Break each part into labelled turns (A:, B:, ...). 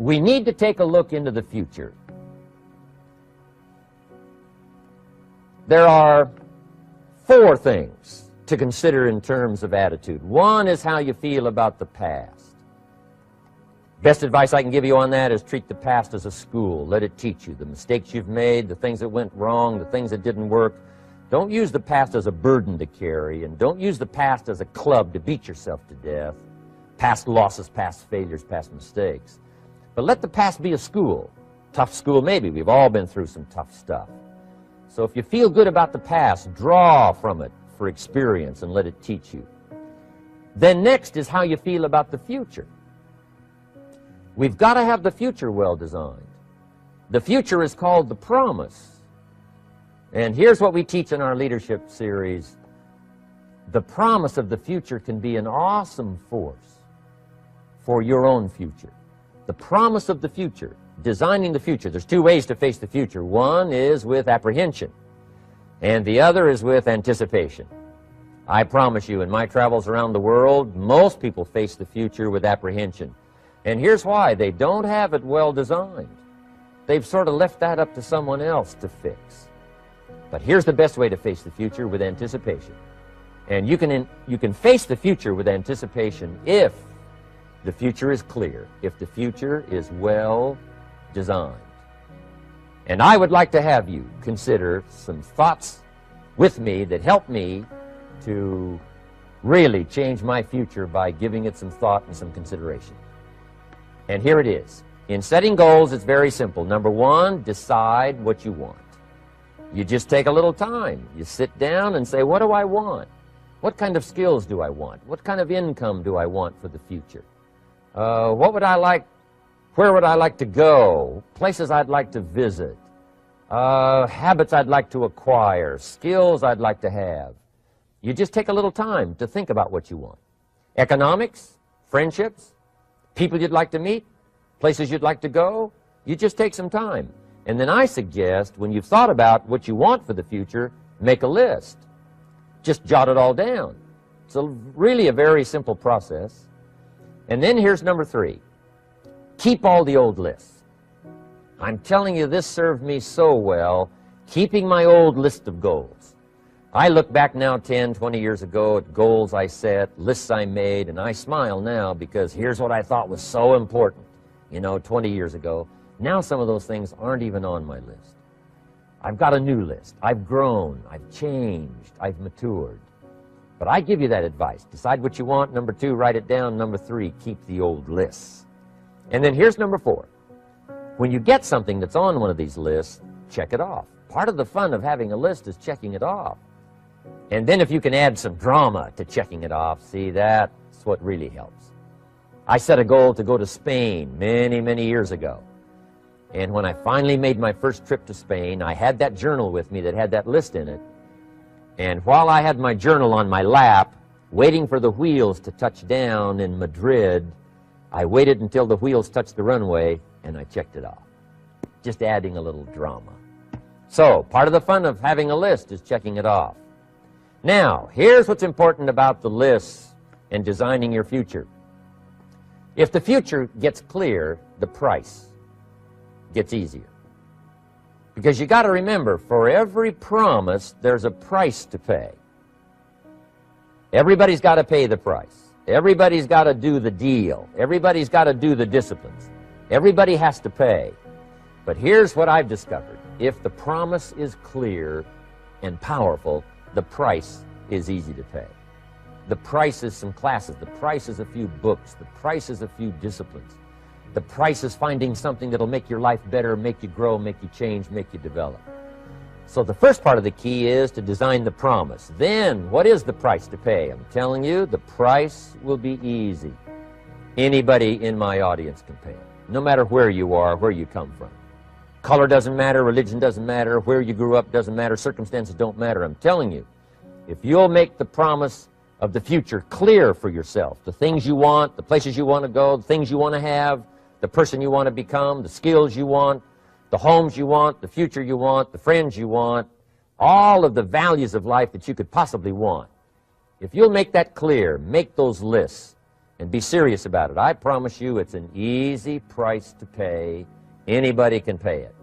A: we need to take a look into the future. There are 4 things to consider in terms of attitude. One is how you feel about the past. Best advice I can give you on that is treat the past as a school. Let it teach you the mistakes you've made, the things that went wrong, the things that didn't work. Don't use the past as a burden to carry, and don't use the past as a club to beat yourself to death. Past losses, past failures, past mistakes. But let the past be a school. Tough school maybe. We've all been through some tough stuff. So if you feel good about the past, draw from it for experience and let it teach you. Then next is how you feel about the future. We've got to have the future well designed. The future is called the promise. And here's what we teach in our leadership series. The promise of the future can be an awesome force for your own future. The promise of the future, designing the future. There's 2 ways to face the future. One is with apprehension, and the other is with anticipation. I promise you, in my travels around the world, most people face the future with apprehension. And here's why. They don't have it well designed. They've sort of left that up to someone else to fix. But here's the best way to face the future, with anticipation. And you can face the future with anticipation if the future is clear, if the future is well designed. And I would like to have you consider some thoughts with me that help me to really change my future by giving it some thought and some consideration. And here it is. In setting goals, it's very simple. Number 1, decide what you want. You just take a little time. You sit down and say, what do I want? What kind of skills do I want? What kind of income do I want for the future? What would I like? Where would I like to go? Places I'd like to visit. Habits I'd like to acquire. Skills I'd like to have. You just take a little time to think about what you want. Economics, friendships, people you'd like to meet, places you'd like to go. You just take some time. And then I suggest, when you've thought about what you want for the future, make a list. Just jot it all down. It's really a very simple process. And then here's number 3. Keep all the old lists. I'm telling you, this served me so well, keeping my old list of goals. I look back now 10, 20 years ago at goals I set, lists I made, and I smile now because here's what I thought was so important, 20 years ago. Now some of those things aren't even on my list. I've got a new list. I've grown. I've changed. I've matured. But I give you that advice. Decide what you want. Number 2, write it down. Number 3, keep the old lists. And then here's number 4. When you get something that's on one of these lists, check it off. Part of the fun of having a list is checking it off. And then if you can add some drama to checking it off, see, that's what really helps. I set a goal to go to Spain many, many years ago. And when I finally made my first trip to Spain, I had that journal with me that had that list in it. And while I had my journal on my lap, waiting for the wheels to touch down in Madrid, I waited until the wheels touched the runway, and I checked it off. Just adding a little drama. So, part of the fun of having a list is checking it off. Now, here's what's important about the lists and designing your future. If the future gets clear, the price gets easier. Because you got to remember, for every promise, there's a price to pay. Everybody's got to pay the price. Everybody's got to do the deal. Everybody's got to do the disciplines. Everybody has to pay. But here's what I've discovered. If the promise is clear and powerful, the price is easy to pay. The price is some classes. The price is a few books. The price is a few disciplines. The price is finding something that'll make your life better, make you grow, make you change, make you develop. So the first part of the key is to design the promise. Then, what is the price to pay? I'm telling you, the price will be easy. Anybody in my audience can pay it, no matter where you are, where you come from. Color doesn't matter, religion doesn't matter, where you grew up doesn't matter, circumstances don't matter. I'm telling you, if you'll make the promise of the future clear for yourself, the things you want, the places you want to go, the things you want to have, the person you want to become, the skills you want, the homes you want, the future you want, the friends you want, all of the values of life that you could possibly want. If you'll make that clear, make those lists, and be serious about it. I promise you it's an easy price to pay. Anybody can pay it.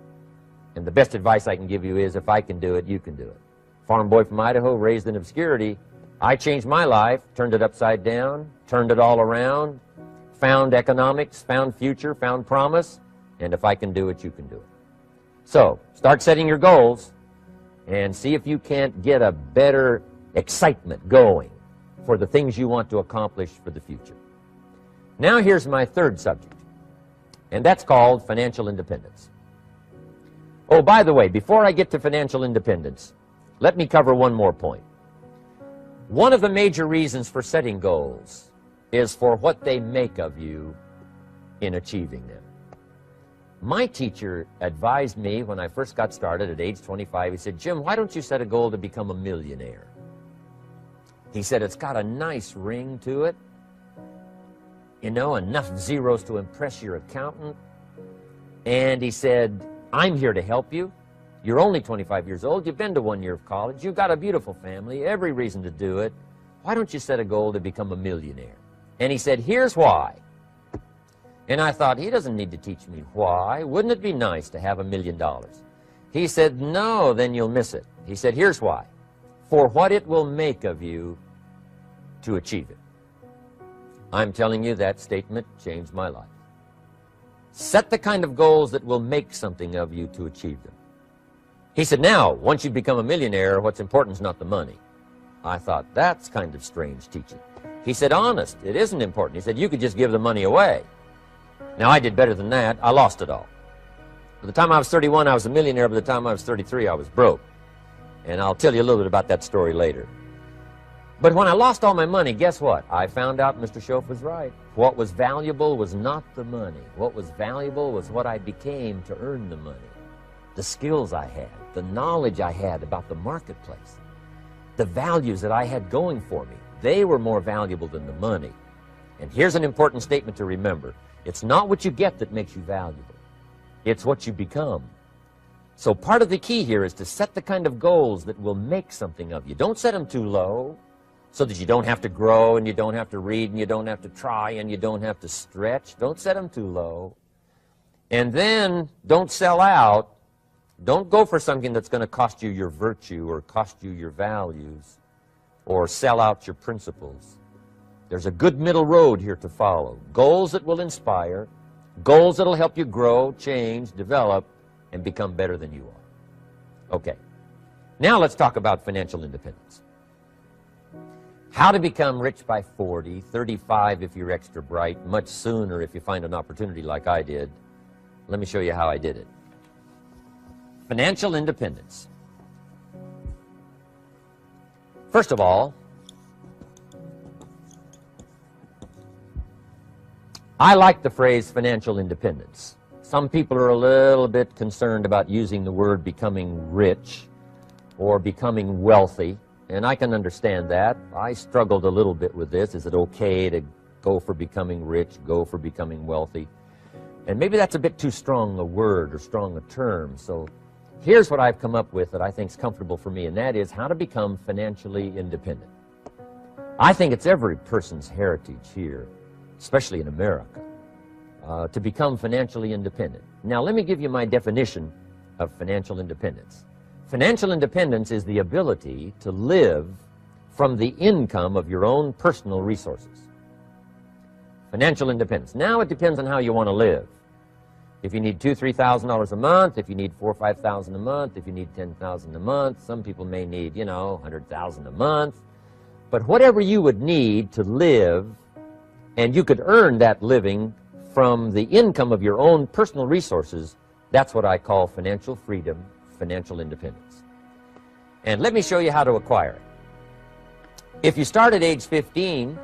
A: And the best advice I can give you is, if I can do it, you can do it. Farm boy from Idaho, raised in obscurity. I changed my life, turned it upside down, turned it all around, found economics, found future, found promise, and if I can do it, you can do it. So, start setting your goals and see if you can't get a better excitement going for the things you want to accomplish for the future. Now here's my third subject, and that's called financial independence. Oh, by the way, before I get to financial independence, let me cover one more point. One of the major reasons for setting goals is for what they make of you in achieving them. My teacher advised me when I first got started at age 25, he said, "Jim, why don't you set a goal to become a millionaire?" He said, "It's got a nice ring to it. You know, enough zeros to impress your accountant." And he said, "I'm here to help you. You're only 25 years old. You've been to 1 year of college. You've got a beautiful family, every reason to do it. Why don't you set a goal to become a millionaire?" And he said, "Here's why." And I thought, he doesn't need to teach me why. Wouldn't it be nice to have $1 million? He said, "No, then you'll miss it." He said, "Here's why. For what it will make of you to achieve it." I'm telling you, that statement changed my life. Set the kind of goals that will make something of you to achieve them. He said, "Now, once you become a millionaire, what's important is not the money." I thought, that's kind of strange teaching. He said, "Honest, it isn't important." He said, "You could just give the money away." Now, I did better than that. I lost it all. By the time I was 31, I was a millionaire. By the time I was 33, I was broke. And I'll tell you a little bit about that story later. But when I lost all my money, guess what? I found out Mr. Shoaff was right. What was valuable was not the money. What was valuable was what I became to earn the money. The skills I had, the knowledge I had about the marketplace, the values that I had going for me. They were more valuable than the money. And here's an important statement to remember. It's not what you get that makes you valuable. It's what you become. So part of the key here is to set the kind of goals that will make something of you. Don't set them too low so that you don't have to grow and you don't have to read and you don't have to try and you don't have to stretch. Don't set them too low. And then don't sell out. Don't go for something that's going to cost you your virtue or cost you your values or sell out your principles. There's a good middle road here to follow. Goals that will inspire, goals that will help you grow, change, develop, and become better than you are. Okay. Now let's talk about financial independence. How to become rich by 40, 35 if you're extra bright, much sooner if you find an opportunity like I did. Let me show you how I did it. Financial independence. First of all, I like the phrase financial independence. Some people are a little bit concerned about using the word becoming rich or becoming wealthy, and I can understand that. I struggled a little bit with this. Is it okay to go for becoming rich, go for becoming wealthy? And maybe that's a bit too strong a word or strong a term. So here's what I've come up with that I think is comfortable for me, and that is how to become financially independent. I think it's every person's heritage here, especially in America, to become financially independent. Now, let me give you my definition of financial independence. Financial independence is the ability to live from the income of your own personal resources. Financial independence. Now, it depends on how you want to live. If you need $2,000, $3,000 a month, if you need $4,000 or $5,000 a month, if you need $10,000 a month, some people may need, $100,000 a month. But whatever you would need to live, and you could earn that living from the income of your own personal resources, that's what I call financial freedom, financial independence. And let me show you how to acquire it. If you start at age 15,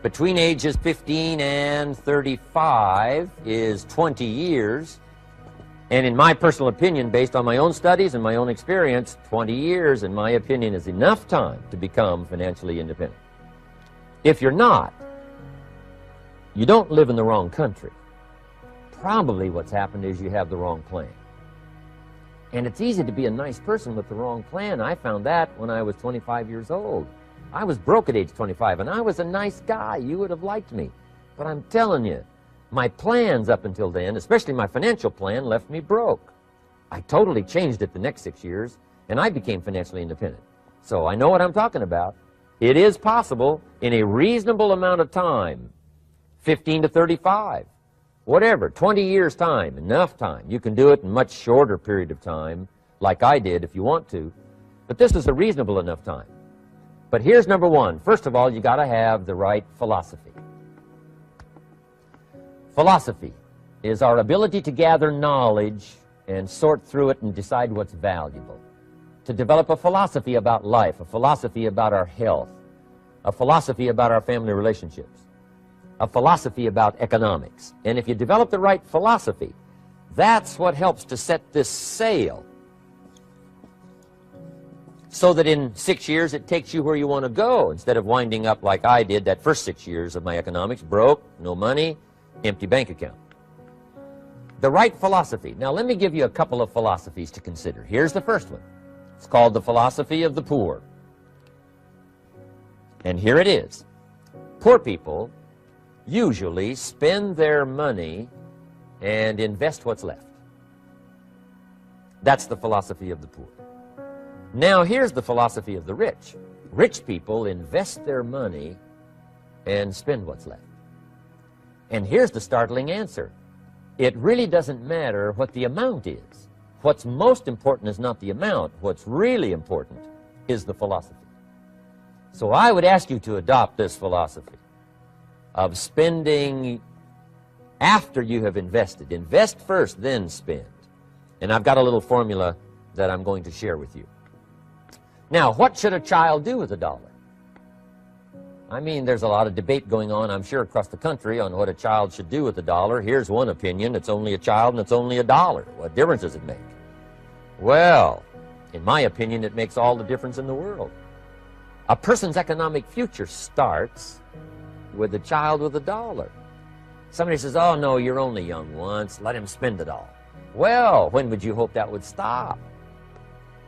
A: between ages 15 and 35 is 20 years. And in my personal opinion, based on my own studies and my own experience, 20 years, in my opinion, is enough time to become financially independent. If you're not, you don't live in the wrong country. Probably what's happened is you have the wrong plan. And it's easy to be a nice person with the wrong plan. I found that when I was 25 years old. I was broke at age 25, and I was a nice guy. You would have liked me. But I'm telling you, my plans up until then, especially my financial plan, left me broke. I totally changed it the next 6 years, and I became financially independent. So I know what I'm talking about. It is possible in a reasonable amount of time, 15 to 35, whatever, 20 years' time, enough time. You can do it in a much shorter period of time, like I did if you want to. But this is a reasonable enough time. But here's number one. First of all, you got to have the right philosophy. Philosophy is our ability to gather knowledge and sort through it and decide what's valuable. To develop a philosophy about life, a philosophy about our health, a philosophy about our family relationships, a philosophy about economics. And if you develop the right philosophy, that's what helps to set this sail so that in 6 years it takes you where you want to go instead of winding up like I did that first 6 years of my economics, broke, no money, empty bank account. The right philosophy. Now let me give you a couple of philosophies to consider. Here's the first one. It's called the philosophy of the poor. And here it is. Poor people usually spend their money and invest what's left. That's the philosophy of the poor. Now here's the philosophy of the rich. Rich people invest their money and spend what's left. And here's the startling answer. It really doesn't matter what the amount is. What's most important is not the amount. What's really important is the philosophy. So I would ask you to adopt this philosophy of spending after you have invested. Invest first, then spend. And I've got a little formula that I'm going to share with you. Now, what should a child do with a dollar? I mean, there's a lot of debate going on, I'm sure, across the country on what a child should do with a dollar. Here's one opinion. It's only a child and it's only a dollar. What difference does it make? Well, in my opinion, it makes all the difference in the world. A person's economic future starts with a child with a dollar. Somebody says, oh, no, you're only young once. Let him spend it all. Well, when would you hope that would stop?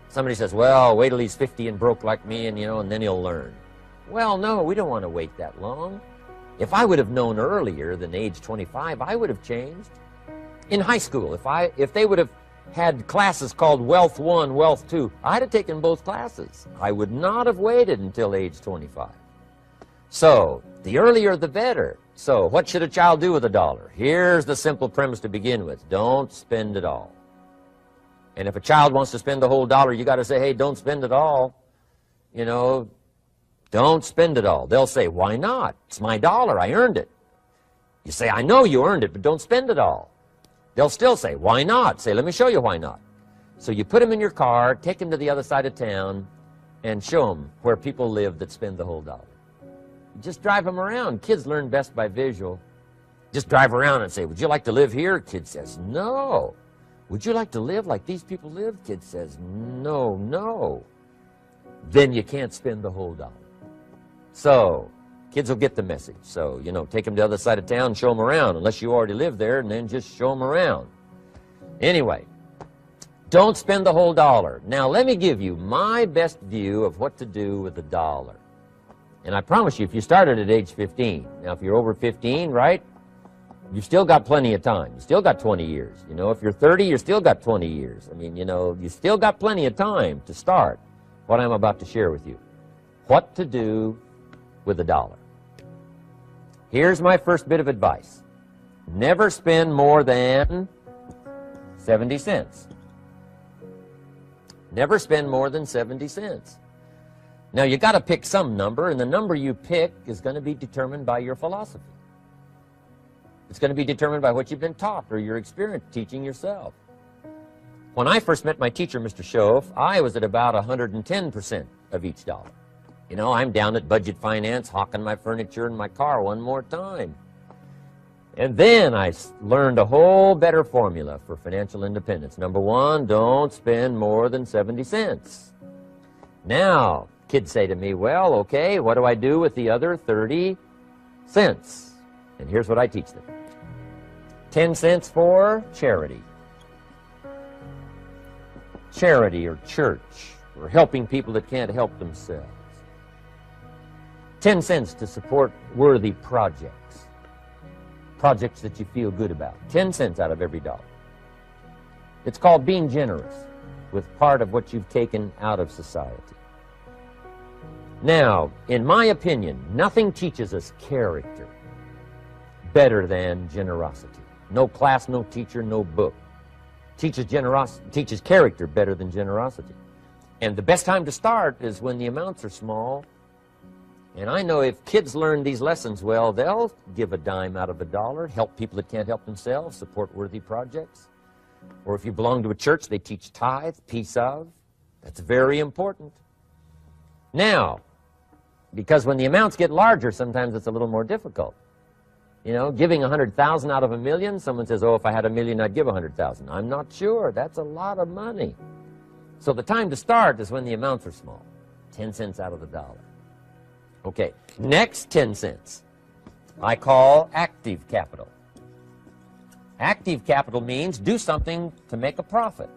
A: Somebody says, well, wait till he's 50 and broke like me and, and then he'll learn. Well, no, we don't want to wait that long. If I would have known earlier than age 25, I would have changed. In high school, if they would have had classes called Wealth 1, Wealth 2, I'd have taken both classes. I would not have waited until age 25. So, the earlier the better. So, what should a child do with a dollar? Here's the simple premise to begin with. Don't spend it all. And if a child wants to spend the whole dollar, you got to say, hey, don't spend it all. Don't spend it all. They'll say, why not? It's my dollar. I earned it. You say, I know you earned it, but don't spend it all. They'll still say, why not? Say, let me show you why not. So you put them in your car, take them to the other side of town, and show them where people live that spend the whole dollar. Just drive them around. Kids learn best by visual. Just drive around and say, would you like to live here? Kid says, no. Would you like to live like these people live? Kid says, no, no. Then you can't spend the whole dollar. So, kids will get the message. So, take them to the other side of town, show them around, unless you already live there, and then just show them around. Anyway, don't spend the whole dollar. Now, let me give you my best view of what to do with the dollar. And I promise you, if you started at age 15, now if you're over 15, right, you've still got plenty of time. You still got 20 years. If you're 30, you still got 20 years. I mean, you still got plenty of time to start what I'm about to share with you. What to do with a dollar. Here's my first bit of advice. Never spend more than 70 cents. Never spend more than 70 cents. Now, you got to pick some number, and the number you pick is going to be determined by your philosophy. It's going to be determined by what you've been taught or your experience teaching yourself. When I first met my teacher, Mr. Schoaf, I was at about 110% of each dollar. I'm down at Budget Finance, hawking my furniture and my car one more time. And then I learned a whole better formula for financial independence. Number one, don't spend more than 70 cents. Now, kids say to me, well, okay, what do I do with the other 30 cents? And here's what I teach them. 10 cents for charity. Charity or church, or helping people that can't help themselves. 10 cents to support worthy projects. Projects that you feel good about. 10 cents out of every dollar. It's called being generous with part of what you've taken out of society. Now, in my opinion, nothing teaches us character better than generosity. No class, no teacher, no book teaches character better than generosity. And the best time to start is when the amounts are small. And I know if kids learn these lessons well, they'll give a dime out of a dollar, help people that can't help themselves, support worthy projects. Or if you belong to a church, they teach tithe, piece of. That's very important. Now, because when the amounts get larger, sometimes it's a little more difficult. You know, giving 100,000 out of a million, someone says, oh, if I had a million, I'd give 100,000. I'm not sure. That's a lot of money. So the time to start is when the amounts are small. 10 cents out of the dollar. Okay, next 10 cents I call active capital. Active capital means do something to make a profit.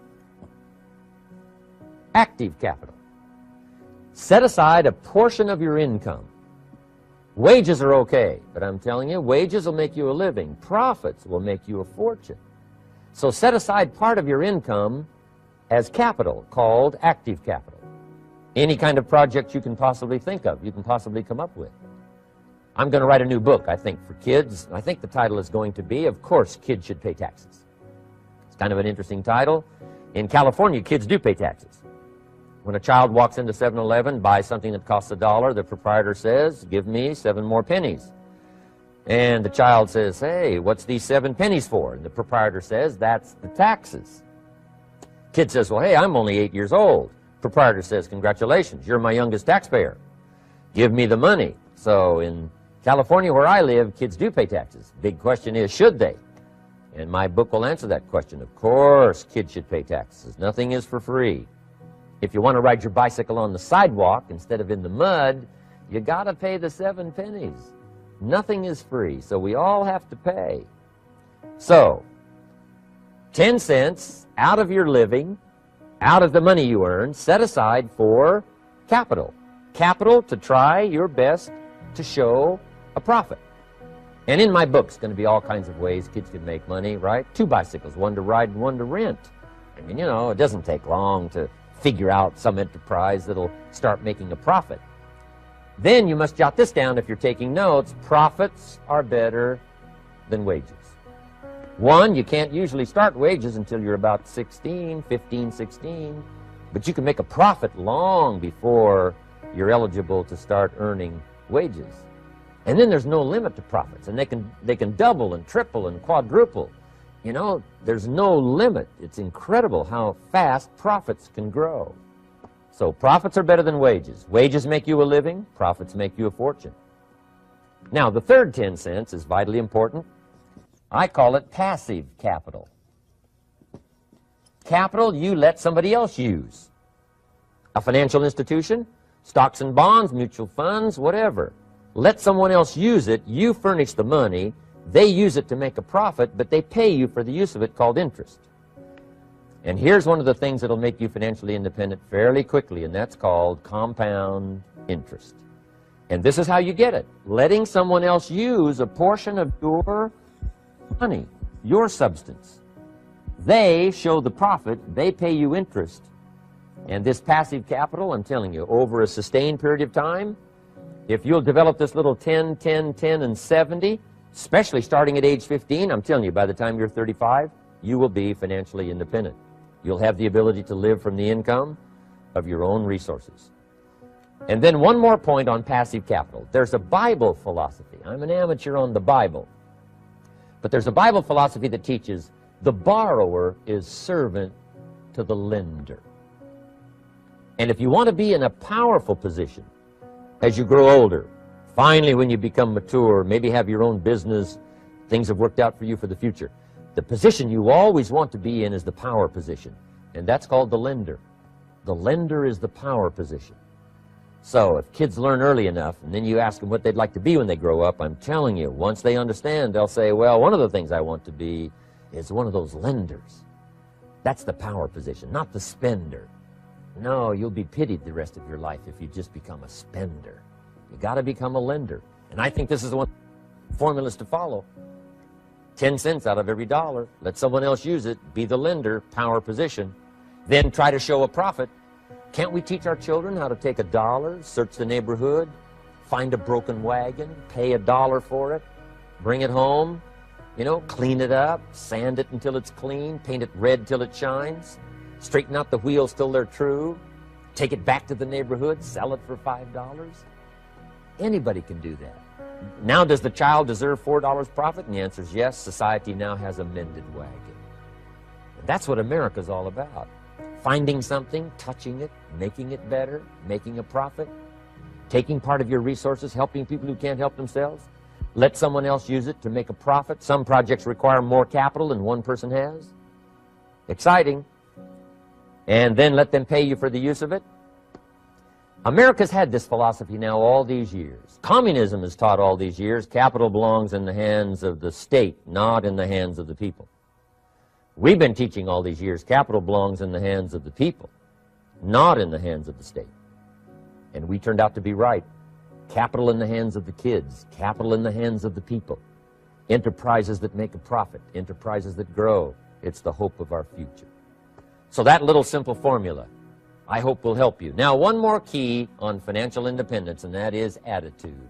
A: Active capital. Set aside a portion of your income. Wages are okay, but I'm telling you, wages will make you a living. Profits will make you a fortune. So set aside part of your income as capital, called active capital. Any kind of project you can possibly think of, you can possibly come up with. I'm going to write a new book, I think, for kids. I think the title is going to be, Of Course Kids Should Pay Taxes. It's kind of an interesting title. In California, kids do pay taxes. When a child walks into 7-Eleven, buys something that costs $1, the proprietor says, give me 7 more pennies. And the child says, hey, what's these 7 pennies for? And the proprietor says, that's the taxes. Kid says, well, hey, I'm only 8 years old. Proprietor says, congratulations, you're my youngest taxpayer. Give me the money. So in California, where I live, kids do pay taxes. Big question is, should they? And my book will answer that question. Of course, kids should pay taxes. Nothing is for free. If you want to ride your bicycle on the sidewalk instead of in the mud, you got to pay the 7 pennies. Nothing is free, so we all have to pay. So, 10 cents out of your living, out of the money you earn, set aside for capital. Capital to try your best to show a profit. And in my book, it's going to be all kinds of ways kids can make money, right? 2 bicycles, one to ride and one to rent. I mean, you know, it doesn't take long to figure out some enterprise that'll start making a profit. Then you must jot this down if you're taking notes. Profits are better than wages. 1, you can't usually start wages until you're about 16, 15, 16, but you can make a profit long before you're eligible to start earning wages. And then there's no limit to profits, and they can double and triple and quadruple. You know, there's no limit. It's incredible how fast profits can grow. So profits are better than wages. Wages make you a living, profits make you a fortune. Now, the third 10 cents is vitally important. I call it passive capital. Capital you let somebody else use. A financial institution, stocks and bonds, mutual funds, whatever. Let someone else use it. You furnish the money. They use it to make a profit, but they pay you for the use of it, called interest. And here's one of the things that'll make you financially independent fairly quickly, and that's called compound interest. And this is how you get it. Letting someone else use a portion of your money, your substance. They show the profit, they pay you interest. And this passive capital, I'm telling you, over a sustained period of time, if you'll develop this little 10, 10, 10, and 70, especially starting at age 15, I'm telling you, by the time you're 35, you will be financially independent. You'll have the ability to live from the income of your own resources. And then one more point on passive capital. There's a Bible philosophy. I'm an amateur on the Bible. But there's a Bible philosophy that teaches the borrower is servant to the lender. And if you want to be in a powerful position as you grow older, finally when you become mature, maybe have your own business, things have worked out for you for the future, the position you always want to be in is the power position. And that's called the lender. The lender is the power position. So if kids learn early enough, and then you ask them what they'd like to be when they grow up, I'm telling you, once they understand, they'll say, well, one of the things I want to be is one of those lenders. That's the power position, not the spender. No, you'll be pitied the rest of your life if you just become a spender. You got to become a lender. And I think this is one formulas to follow. 10 cents out of every dollar. Let someone else use it. Be the lender, power position. Then try to show a profit. Can't we teach our children how to take $1, search the neighborhood, find a broken wagon, pay $1 for it, bring it home, you know, clean it up, sand it until it's clean, paint it red till it shines, straighten out the wheels till they're true, take it back to the neighborhood, sell it for $5? Anybody can do that. Now, does the child deserve $4 profit? And the answer is yes. Society now has a mended wagon. And that's what America's all about. Finding something, touching it, making it better, making a profit, taking part of your resources, helping people who can't help themselves. Let someone else use it to make a profit. Some projects require more capital than one person has. Exciting. And then let them pay you for the use of it. America's had this philosophy now all these years. Communism has taught all these years capital belongs in the hands of the state, not in the hands of the people. We've been teaching all these years capital belongs in the hands of the people, not in the hands of the state. And we turned out to be right. Capital in the hands of the kids, capital in the hands of the people. Enterprises that make a profit, enterprises that grow. It's the hope of our future. So that little simple formula, I hope, will help you. Now, one more key on financial independence, and that is attitude.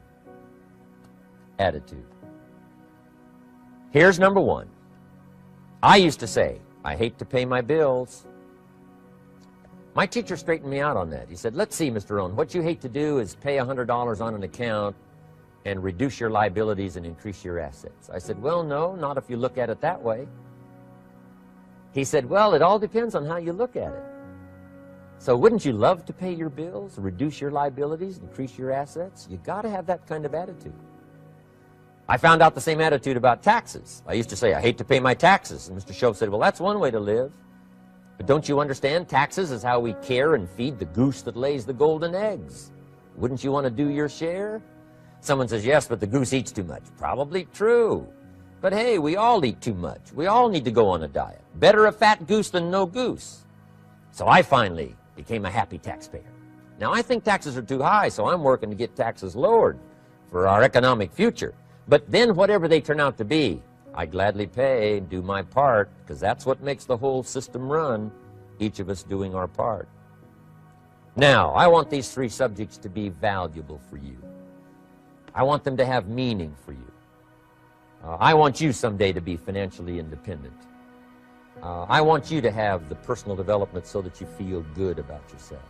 A: Attitude. Here's number one. I used to say, I hate to pay my bills. My teacher straightened me out on that. He said, let's see, Mr. Owen, what you hate to do is pay $100 on an account and reduce your liabilities and increase your assets. I said, well, no, not if you look at it that way. He said, well, it all depends on how you look at it. So wouldn't you love to pay your bills, reduce your liabilities, increase your assets? You got to have that kind of attitude. I found out the same attitude about taxes. I used to say, I hate to pay my taxes. And Mr. Shove said, well, that's one way to live. But don't you understand? Taxes is how we care and feed the goose that lays the golden eggs. Wouldn't you want to do your share? Someone says, yes, but the goose eats too much. Probably true. But hey, we all eat too much. We all need to go on a diet. Better a fat goose than no goose. So I finally became a happy taxpayer. Now, I think taxes are too high, so I'm working to get taxes lowered for our economic future. But then whatever they turn out to be, I gladly pay and do my part, because that's what makes the whole system run, each of us doing our part. Now, I want these three subjects to be valuable for you. I want them to have meaning for you. I want you someday to be financially independent. I want you to have the personal development so that you feel good about yourself.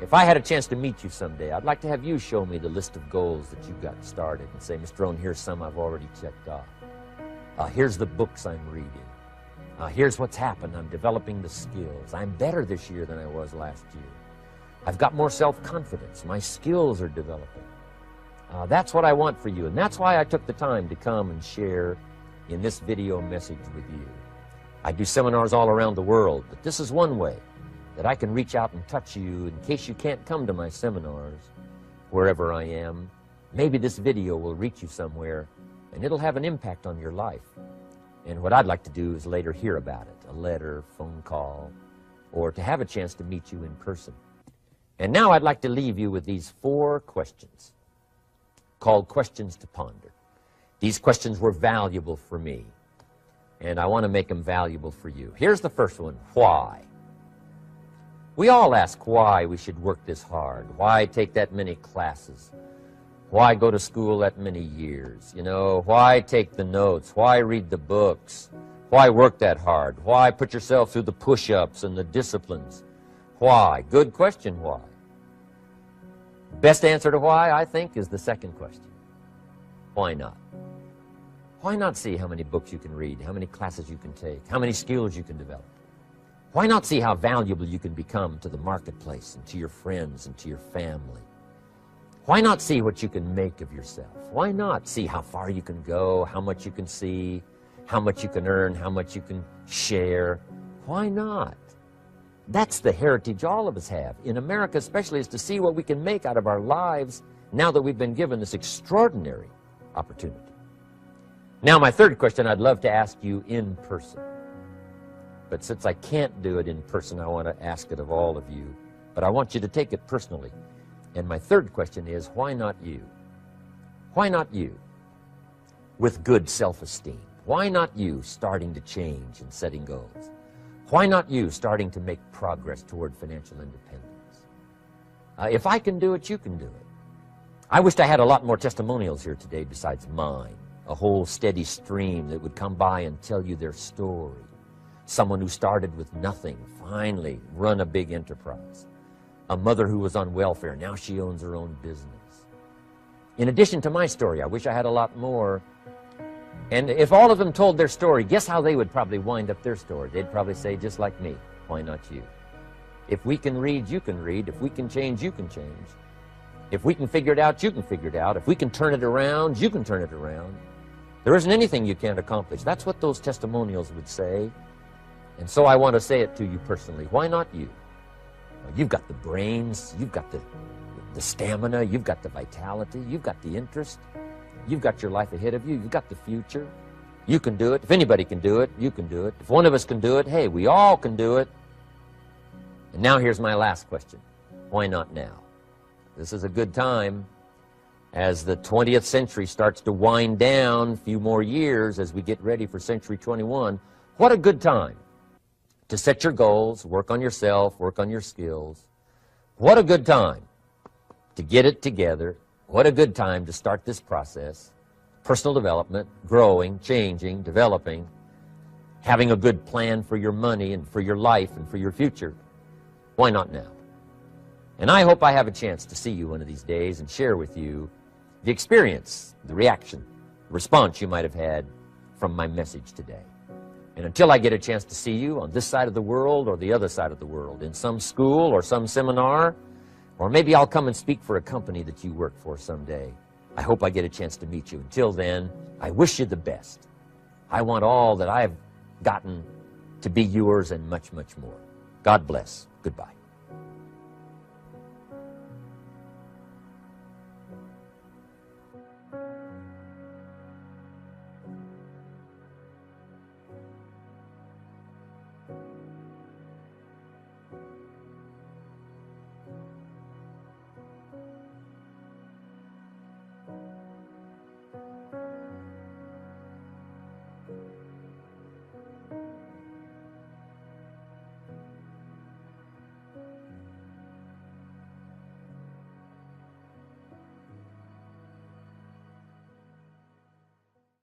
A: If I had a chance to meet you someday, I'd like to have you show me the list of goals that you've got started and say, Mr. Owen, here's some I've already checked off. Here's the books I'm reading. Here's what's happened. I'm developing the skills. I'm better this year than I was last year. I've got more self-confidence. My skills are developing. That's what I want for you, and that's why I took the time to come and share in this video message with you. I do seminars all around the world, but this is one way that I can reach out and touch you in case you can't come to my seminars, wherever I am. Maybe this video will reach you somewhere, and it'll have an impact on your life. And what I'd like to do is later hear about it, a letter, phone call, or to have a chance to meet you in person. And now I'd like to leave you with these 4 questions called questions to ponder. These questions were valuable for me, and I want to make them valuable for you. Here's the first one, why? We all ask why we should work this hard, why take that many classes, why go to school that many years, you know, why take the notes, why read the books, why work that hard, why put yourself through the push-ups and the disciplines, why? Good question, why? Best answer to why, I think, is the second question. Why not? Why not see how many books you can read, how many classes you can take, how many skills you can develop? Why not see how valuable you can become to the marketplace and to your friends and to your family? Why not see what you can make of yourself? Why not see how far you can go, how much you can see, how much you can earn, how much you can share? Why not? That's the heritage all of us have, in America especially, is to see what we can make out of our lives now that we've been given this extraordinary opportunity. Now, my third question I'd love to ask you in person. But since I can't do it in person, I want to ask it of all of you. But I want you to take it personally. And my third question is, why not you? Why not you? With good self-esteem. Why not you starting to change and setting goals? Why not you starting to make progress toward financial independence? If I can do it, you can do it. I wished I had a lot more testimonials here today besides mine. A whole steady stream that would come by and tell you their story. Someone who started with nothing, finally run a big enterprise. A mother who was on welfare, now she owns her own business. In addition to my story, I wish I had a lot more. And if all of them told their story, guess how they would probably wind up their story? They'd probably say, just like me, why not you? If we can read, you can read. If we can change, you can change. If we can figure it out, you can figure it out. If we can turn it around, you can turn it around. There isn't anything you can't accomplish. That's what those testimonials would say. And so I want to say it to you personally. Why not you? You've got the brains, you've got the stamina, you've got the vitality, you've got the interest, you've got your life ahead of you, you've got the future. You can do it. If anybody can do it, you can do it. If one of us can do it, hey, we all can do it. And now here's my last question. Why not now? This is a good time as the 20th century starts to wind down, a few more years as we get ready for century 21. What a good time to set your goals, work on yourself, work on your skills. What a good time to get it together. What a good time to start this process. Personal development, growing, changing, developing, having a good plan for your money and for your life and for your future. Why not now? And I hope I have a chance to see you one of these days and share with you the experience, the reaction, the response you might have had from my message today. And until I get a chance to see you on this side of the world or the other side of the world, in some school or some seminar, or maybe I'll come and speak for a company that you work for someday, I hope I get a chance to meet you. Until then, I wish you the best. I want all that I've gotten to be yours and much, much more. God bless. Goodbye.